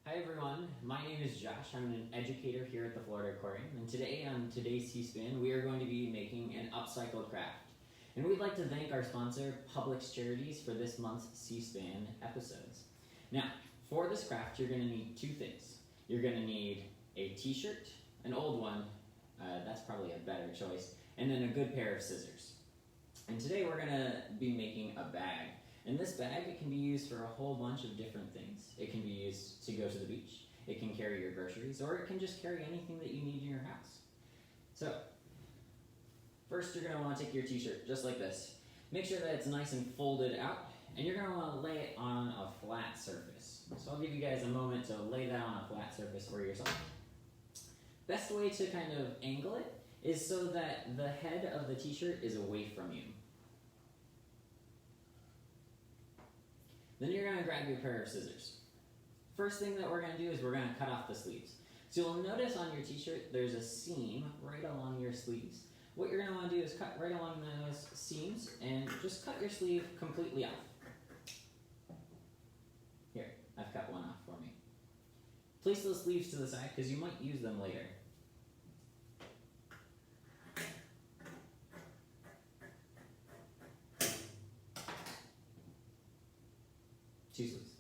Hi everyone, my name is Josh. I'm an educator here at the Florida Aquarium, and today on today's C-SPAN we are going to be making an upcycled craft. And we'd like to thank our sponsor, Publix Charities, for this month's C-SPAN episodes. Now, for this craft you're going to need two things. You're going to need a t-shirt, an old one, that's probably a better choice, and then a good pair of scissors. And today we're going to be making a bag. And this bag, it can be used for a whole bunch of different things. It can be used to go to the beach, it can carry your groceries, or it can just carry anything that you need in your house. So, first you're going to want to take your t-shirt just like this. Make sure that it's nice and folded out, and you're going to want to lay it on a flat surface. So I'll give you guys a moment to lay that on a flat surface for yourself. Best way to kind of angle it is so that the head of the t-shirt is away from you. Then you're going to grab your pair of scissors. First thing that we're going to do is we're going to cut off the sleeves. So you'll notice on your t-shirt there's a seam right along your sleeves. What you're going to want to do is cut right along those seams and just cut your sleeve completely off. Here, I've cut one off for me. Place those sleeves to the side because you might use them later. Two sleeves.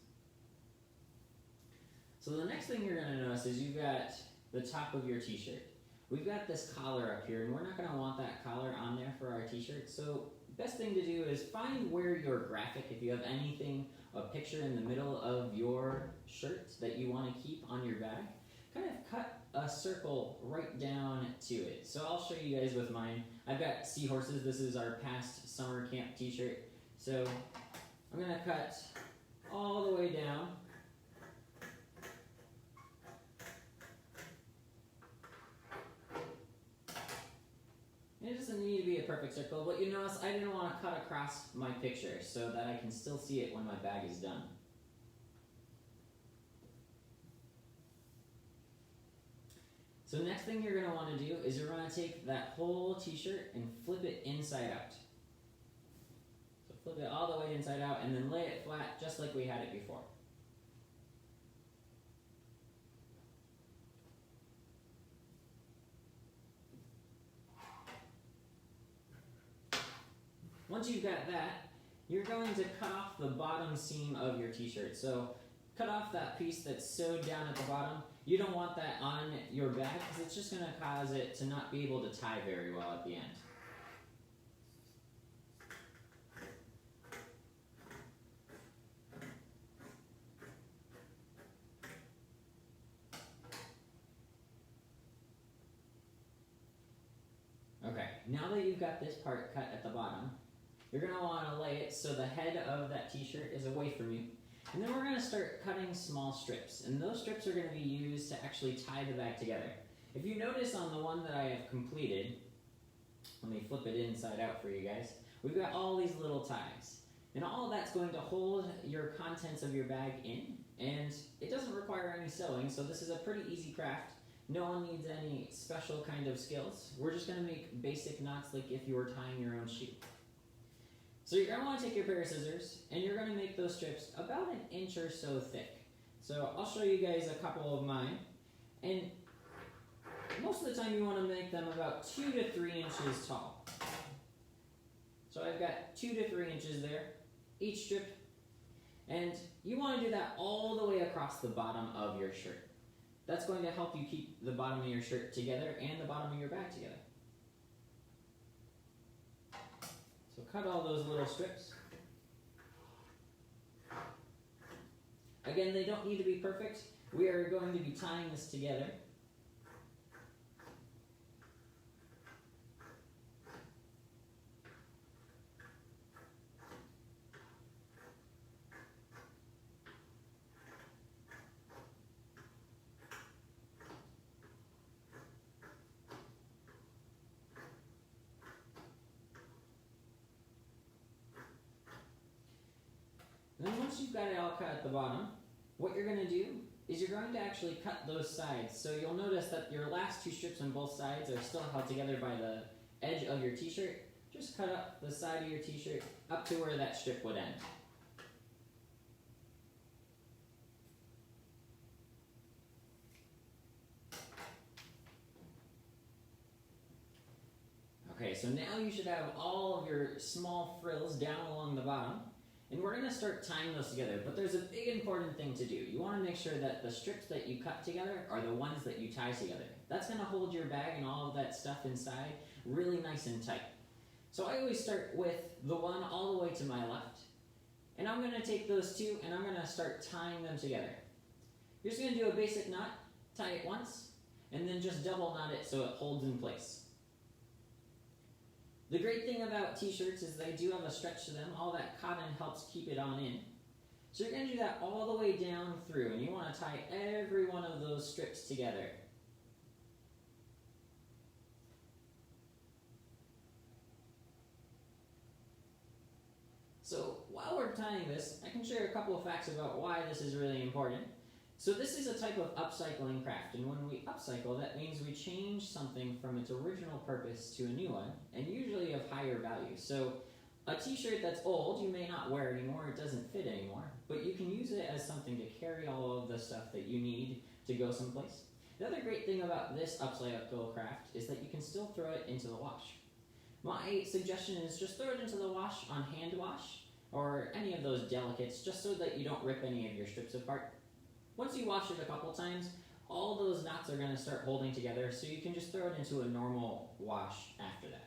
So the next thing you're going to notice is you've got the top of your t-shirt. We've got this collar up here, and we're not going to want that collar on there for our t-shirt. So best thing to do is find where your graphic, if you have anything, a picture in the middle of your shirt that you want to keep on your bag, kind of cut a circle right down to it. So I'll show you guys with mine. I've got seahorses. This is our past summer camp t-shirt. So I'm going to cut all the way down. And it doesn't need to be a perfect circle, but you notice I didn't want to cut across my picture so that I can still see it when my bag is done. So next thing you're going to want to do is you're going to take that whole t-shirt and flip it inside out. So flip it all the way inside out and then lay it flat just like we had it before. Once you've got that, you're going to cut off the bottom seam of your t-shirt. So cut off that piece that's sewed down at the bottom. You don't want that on your bag because it's just going to cause it to not be able to tie very well at the end. Okay, now that you've got this part cut at the bottom, you're going to want to lay it so the head of that t-shirt is away from you. And then we're going to start cutting small strips. And those strips are going to be used to actually tie the bag together. If you notice on the one that I have completed, let me flip it inside out for you guys, we've got all these little ties. And all of that's going to hold your contents of your bag in. And it doesn't require any sewing, so this is a pretty easy craft. No one needs any special kind of skills. We're just going to make basic knots like if you were tying your own shoe. So you're going to want to take your pair of scissors, and you're going to make those strips about an inch or so thick. So I'll show you guys a couple of mine. And most of the time you want to make them about 2 to 3 inches tall. So I've got 2 to 3 inches there, each strip. And you want to do that all the way across the bottom of your shirt. That's going to help you keep the bottom of your shirt together and the bottom of your bag together. So cut all those little strips. Again, they don't need to be perfect. We are going to be tying this together. Then once you've got it all cut at the bottom, what you're going to do is you're going to actually cut those sides. So you'll notice that your last two strips on both sides are still held together by the edge of your t-shirt. Just cut up the side of your t-shirt up to where that strip would end. so now you should have all of your small frills down along the bottom, and we're going to start tying those together. But there's a big important thing to do. You want to make sure that the strips that you cut together are the ones that you tie together. That's going to hold your bag and all of that stuff inside really nice and tight. So I always start with the one all the way to my left, and I'm going to take those two and I'm going to start tying them together. You're just going to do a basic knot, tie it once, and then just double knot it so it holds in place. The great thing about t-shirts is they do have a stretch to them. All that cotton helps keep it on in. So you're going to do that all the way down through, and you want to tie every one of those strips together. So while we're tying this, I can share a couple of facts about why this is really important. So this is a type of upcycling craft, and when we upcycle, that means we change something from its original purpose to a new one, and usually of higher value. So a t-shirt that's old, you may not wear anymore, it doesn't fit anymore, but you can use it as something to carry all of the stuff that you need to go someplace. The other great thing about this upcycle craft is that you can still throw it into the wash. My suggestion is just throw it into the wash on hand wash, or any of those delicates, just so that you don't rip any of your strips apart. Once you wash it a couple times, all those knots are going to start holding together, so you can just throw it into a normal wash after that.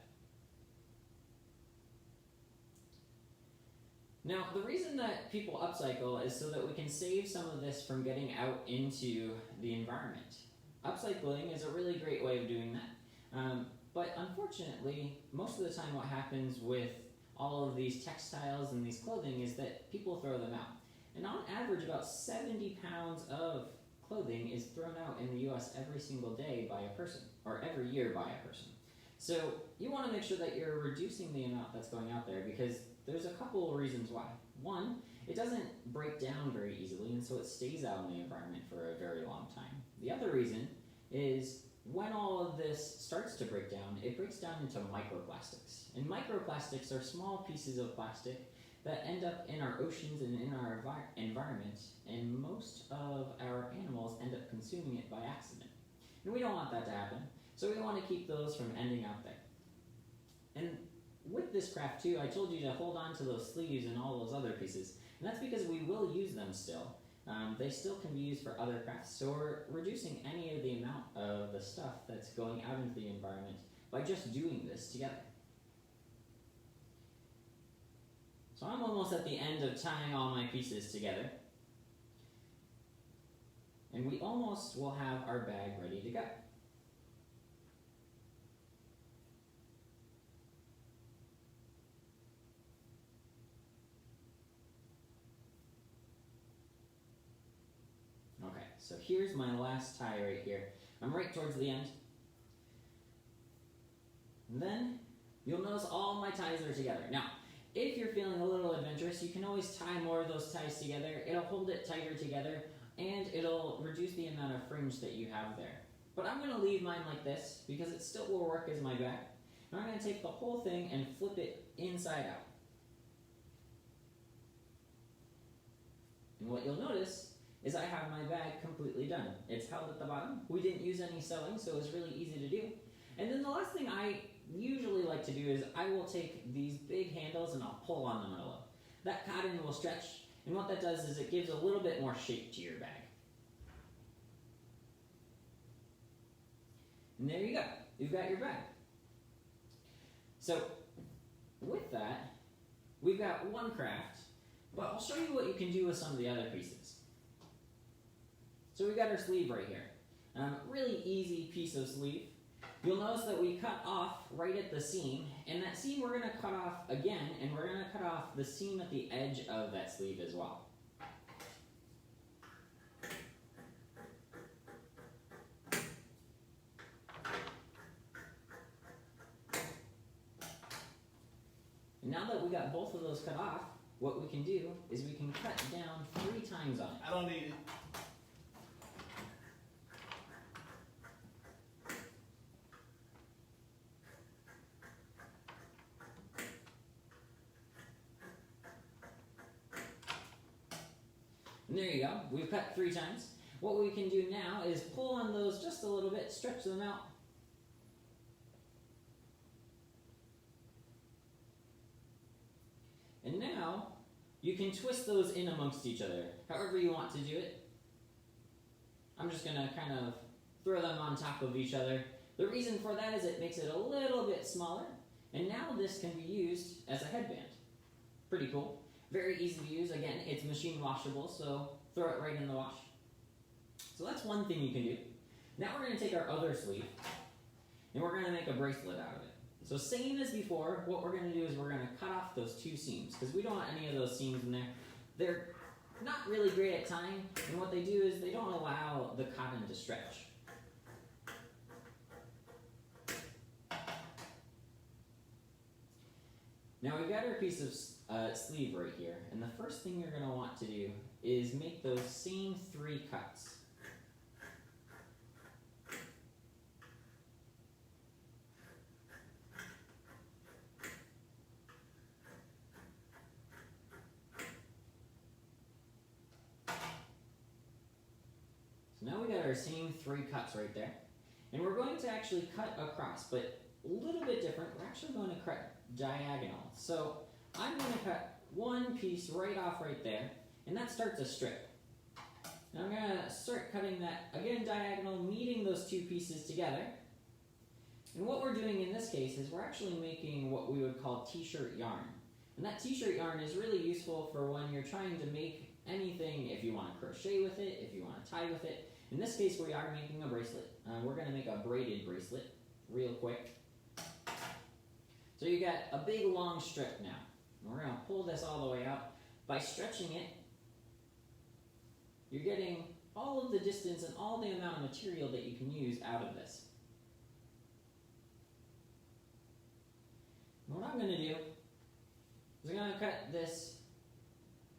Now, the reason that people upcycle is so that we can save some of this from getting out into the environment. Upcycling is a really great way of doing that, but unfortunately, most of the time what happens with all of these textiles and these clothing is that people throw them out. And on average, about 70 pounds of clothing is thrown out in the US every single day by a person, or every year by a person. So you want to make sure that you're reducing the amount that's going out there, because there's a couple of reasons why. One, it doesn't break down very easily, and so it stays out in the environment for a very long time. The other reason is when all of this starts to break down, it breaks down into microplastics. And microplastics are small pieces of plastic that end up in our oceans and in our environment, and most of our animals end up consuming it by accident. And we don't want that to happen, so we want to keep those from ending out there. And with this craft too, I told you to hold on to those sleeves and all those other pieces, and that's because we will use them still. They still can be used for other crafts, so we're reducing any of the amount of the stuff that's going out into the environment by just doing this together. So I'm almost at the end of tying all my pieces together, and we almost will have our bag ready to go. Okay, so here's my last tie right here. I'm right towards the end. And then you'll notice all my ties are together. Now, if you're feeling a little adventurous, you can always tie more of those ties together. It'll hold it tighter together, and it'll reduce the amount of fringe that you have there. But I'm going to leave mine like this, because it still will work as my bag. And I'm going to take the whole thing and flip it inside out. And what you'll notice is I have my bag completely done. It's held at the bottom. We didn't use any sewing, so it was really easy to do. And then the last thing I usually like to do is I will take these big handles and I'll pull on them a little. That cotton will stretch, and what that does is it gives a little bit more shape to your bag. And there you go. You've got your bag. So with that, we've got one craft, but I'll show you what you can do with some of the other pieces. So we've got our sleeve right here. Really easy piece of sleeve. You'll notice that we cut off right at the seam, and that seam we're going to cut off again, and we're going to cut off the seam at the edge of that sleeve as well. And now that we got both of those cut off, what we can do is we can cut down 3 times on it. I don't need it. And there you go. We've cut 3 times. What we can do now is pull on those just a little bit, stretch them out. And now you can twist those in amongst each other, however you want to do it. I'm just going to kind of throw them on top of each other. The reason for that is it makes it a little bit smaller, and now this can be used as a headband. Pretty cool. Very easy to use. Again, it's machine washable, so throw it right in the wash. So that's one thing you can do. Now we're going to take our other sleeve, and we're going to make a bracelet out of it. So same as before, what we're going to do is we're going to cut off those two seams, because we don't want any of those seams in there. They're not really great at tying, and what they do is they don't allow the cotton to stretch. Now we've got our piece of sleeve right here, and the first thing you're going to want to do is make those same 3 cuts. So now we got our same 3 cuts right there, and we're going to actually cut across, but a little bit different. We're actually going to cut diagonal. So I'm going to cut one piece right off right there, and that starts a strip. Now I'm going to start cutting that, again, diagonal, meeting those 2 pieces together. And what we're doing in this case is we're actually making what we would call t-shirt yarn. And that t-shirt yarn is really useful for when you're trying to make anything, if you want to crochet with it, if you want to tie with it. In this case, we are making a bracelet. We're going to make a braided bracelet real quick. So you got a big long strip now. And we're going to pull this all the way out. By stretching it, you're getting all of the distance and all the amount of material that you can use out of this. And what I'm going to do is I'm going to cut this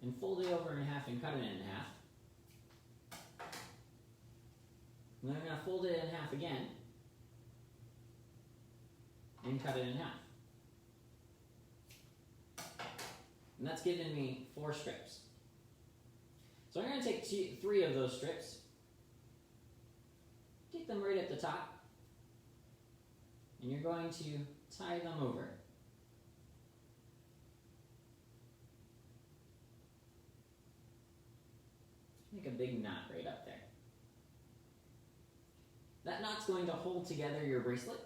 and fold it over in half and cut it in half. And then I'm going to fold it in half again and cut it in half. And that's given me 4 strips. So I'm going to take 3 of those strips, take them right at the top, and you're going to tie them over. Make a big knot right up there. That knot's going to hold together your bracelet.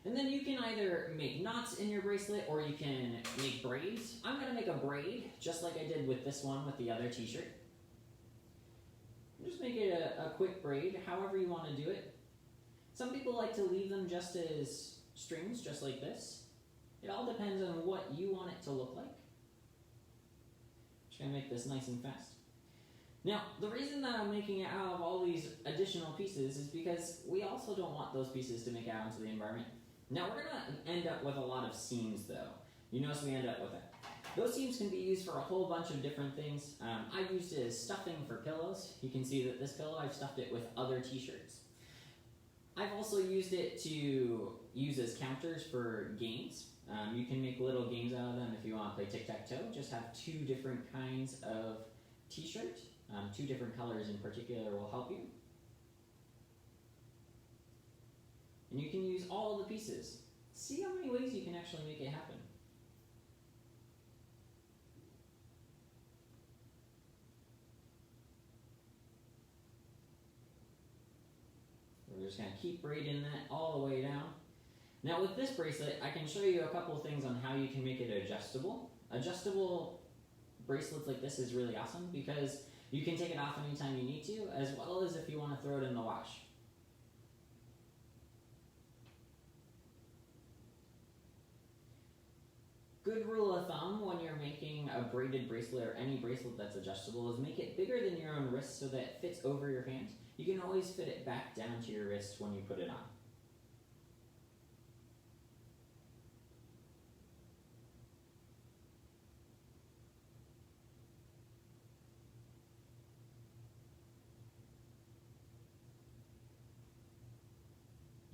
And then you can either make knots in your bracelet or you can make braids. I'm going to make a braid, just like I did with this one with the other t-shirt. Just make it a quick braid, however you want to do it. Some people like to leave them just as strings, just like this. It all depends on what you want it to look like. Just going to make this nice and fast. Now, the reason that I'm making it out of all these additional pieces is because we also don't want those pieces to make it out into the environment. Now, we're going to end up with a lot of seams, though. You notice we end up with that. Those seams can be used for a whole bunch of different things. I've used it as stuffing for pillows. You can see that this pillow, I've stuffed it with other t-shirts. I've also used it to use as counters for games. You can make little games out of them if you want to play tic-tac-toe. Just have 2 different kinds of t-shirt. 2 different colors in particular will help you. And you can use all of the pieces. See how many ways you can actually make it happen. We're just going to keep braiding that all the way down. Now with this bracelet, I can show you a couple of things on how you can make it adjustable. Adjustable bracelets like this is really awesome because you can take it off anytime you need to, as well as if you want to throw it in the wash. Good rule of thumb when you're making a braided bracelet or any bracelet that's adjustable is make it bigger than your own wrist so that it fits over your hand. You can always fit it back down to your wrist when you put it on.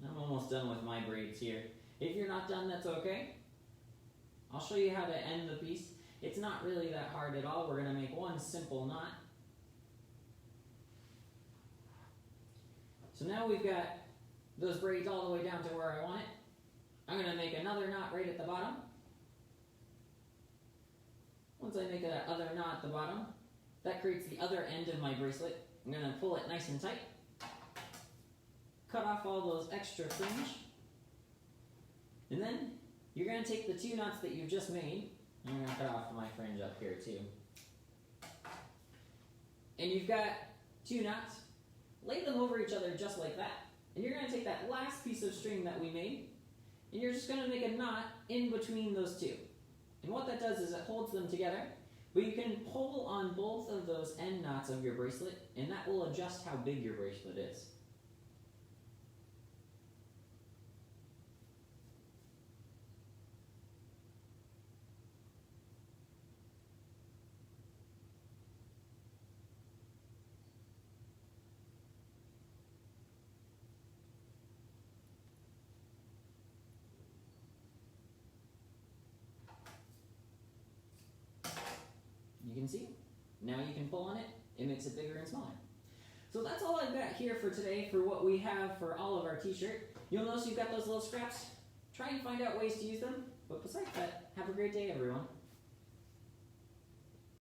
I'm almost done with my braids here. If you're not done, that's okay. I'll show you how to end the piece. It's not really that hard at all. We're going to make one simple knot. So now we've got those braids all the way down to where I want it. I'm going to make another knot right at the bottom. Once I make that other knot at the bottom, that creates the other end of my bracelet. I'm going to pull it nice and tight, cut off all those extra fringe, and then you're going to take the 2 knots that you've just made. I'm going to cut off my fringe up here too. And you've got 2 knots, lay them over each other just like that. And you're going to take that last piece of string that we made, and you're just going to make a knot in between those 2. And what that does is it holds them together, but you can pull on both of those end knots of your bracelet, and that will adjust how big your bracelet is. You can see, now you can pull on it, it makes it bigger and smaller. So that's all I've got here for today for what we have for all of our t-shirt. You'll notice you've got those little scraps. Try and find out ways to use them, but besides that, have a great day everyone.